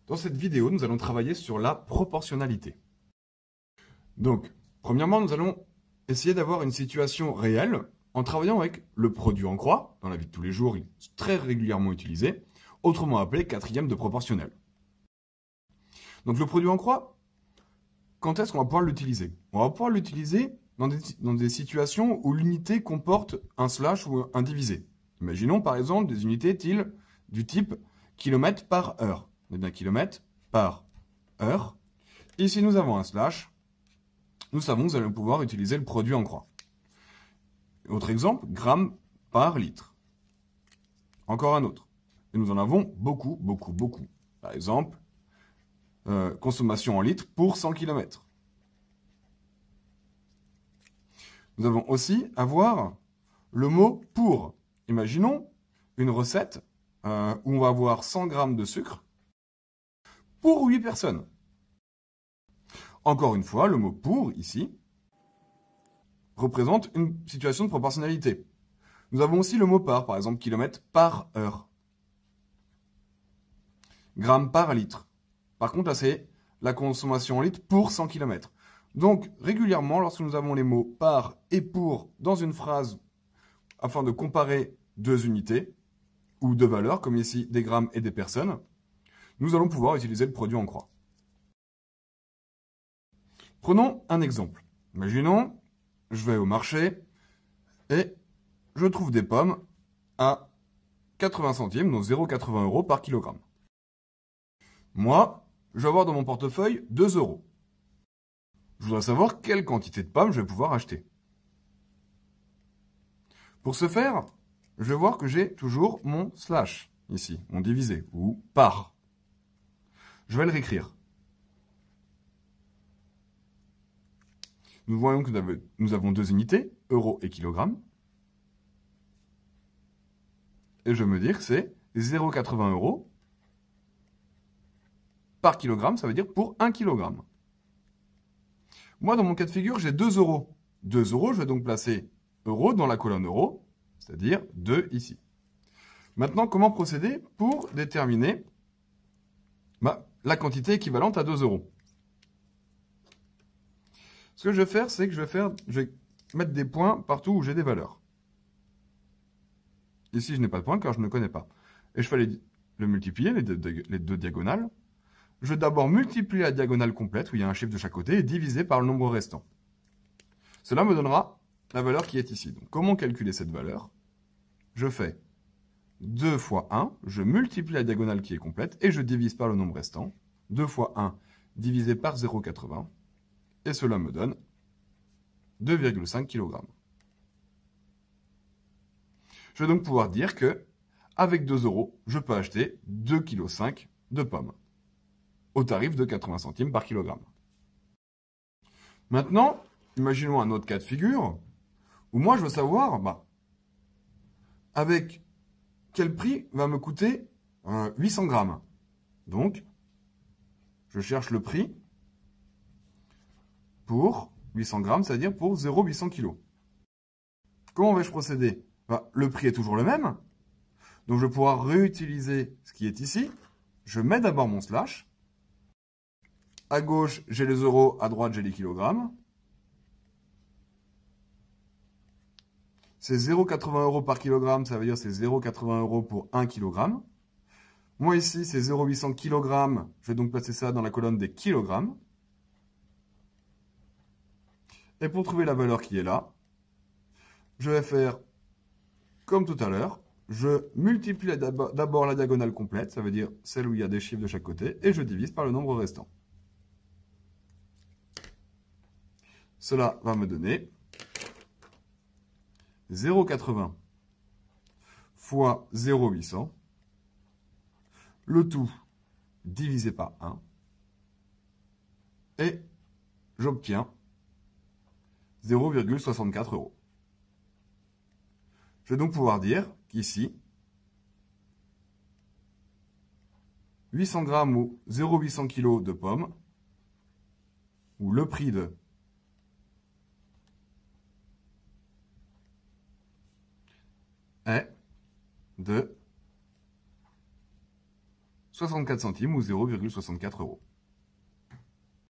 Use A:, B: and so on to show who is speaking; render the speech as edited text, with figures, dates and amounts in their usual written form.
A: Dans cette vidéo, nous allons travailler sur la proportionnalité. Donc, premièrement, nous allons essayer d'avoir une situation réelle en travaillant avec le produit en croix. Dans la vie de tous les jours, il est très régulièrement utilisé, autrement appelé quatrième de proportionnel. Donc le produit en croix, quand est-ce qu'on va pouvoir l'utiliser? On va pouvoir l'utiliser dans des situations où l'unité comporte un slash ou un divisé. Imaginons par exemple des unités du type kilomètre par heure. On est bien kilomètre par heure. Ici nous avons un slash. Nous savons que nous allons pouvoir utiliser le produit en croix. Autre exemple, grammes par litre. Encore un autre. Et nous en avons beaucoup, beaucoup, beaucoup. Par exemple, consommation en litres pour 100 km. Nous avons aussi avoir le mot pour. Imaginons une recette où on va avoir 100 grammes de sucre pour 8 personnes. Encore une fois, le mot pour, ici, représente une situation de proportionnalité. Nous avons aussi le mot par exemple, kilomètre par heure. Grammes par litre. Par contre, là, c'est la consommation en litres pour 100 km. Donc, régulièrement, lorsque nous avons les mots par et pour dans une phrase, afin de comparer deux unités, ou deux valeurs, comme ici des grammes et des personnes, nous allons pouvoir utiliser le produit en croix. Prenons un exemple. Imaginons, je vais au marché et je trouve des pommes à 80 centimes, donc 0,80 € par kilogramme. Moi, je vais avoir dans mon portefeuille 2 €. Je voudrais savoir quelle quantité de pommes je vais pouvoir acheter. Pour ce faire, je vais voir que j'ai toujours mon slash, ici, mon divisé, ou par. Je vais le réécrire. Nous voyons que nous avons deux unités, euros et kilogrammes. Et je vais me dire que c'est 0,80 € par kilogramme, ça veut dire pour 1 kilogramme. Moi, dans mon cas de figure, j'ai 2 €. 2 €, je vais donc placer euros dans la colonne euros, c'est-à-dire 2 ici. Maintenant, comment procéder pour déterminer la quantité équivalente à 2 €? Ce que je vais faire, c'est que je vais mettre des points partout où j'ai des valeurs. Ici, je n'ai pas de points car je ne connais pas. Et je vais le multiplier, les deux diagonales. Je vais d'abord multiplier la diagonale complète, où il y a un chiffre de chaque côté, et diviser par le nombre restant. Cela me donnera la valeur qui est ici. Donc, comment calculer cette valeur? Je fais 2 fois 1, je multiplie la diagonale qui est complète, et je divise par le nombre restant. 2 fois 1 divisé par 0,80, et cela me donne 2,5 kg. Je vais donc pouvoir dire que, avec 2 €, je peux acheter 2,5 kg de pommes, au tarif de 80 centimes par kilogramme. Maintenant, imaginons un autre cas de figure, où moi je veux savoir, avec quel prix va me coûter 800 grammes. Donc, je cherche le prix pour 800 grammes, c'est-à-dire pour 0,800 kg. Comment vais-je procéder? Le prix est toujours le même, donc je vais pouvoir réutiliser ce qui est ici. Je mets d'abord mon slash. À gauche, j'ai les euros, à droite, j'ai les kilogrammes. C'est 0,80 € par kilogramme, ça veut dire c'est 0,80 € pour 1 kg. Moi ici, c'est 0,800 kg, je vais donc placer ça dans la colonne des kilogrammes. Et pour trouver la valeur qui est là, je vais faire comme tout à l'heure. Je multiplie d'abord la diagonale complète, ça veut dire celle où il y a des chiffres de chaque côté, et je divise par le nombre restant. Cela va me donner 0,80 fois 0,800, le tout divisé par 1, et j'obtiens 0,64 €. Je vais donc pouvoir dire qu'ici, 800 grammes ou 0,800 kg de pommes, ou le prix est de 64 centimes ou 0,64 euros.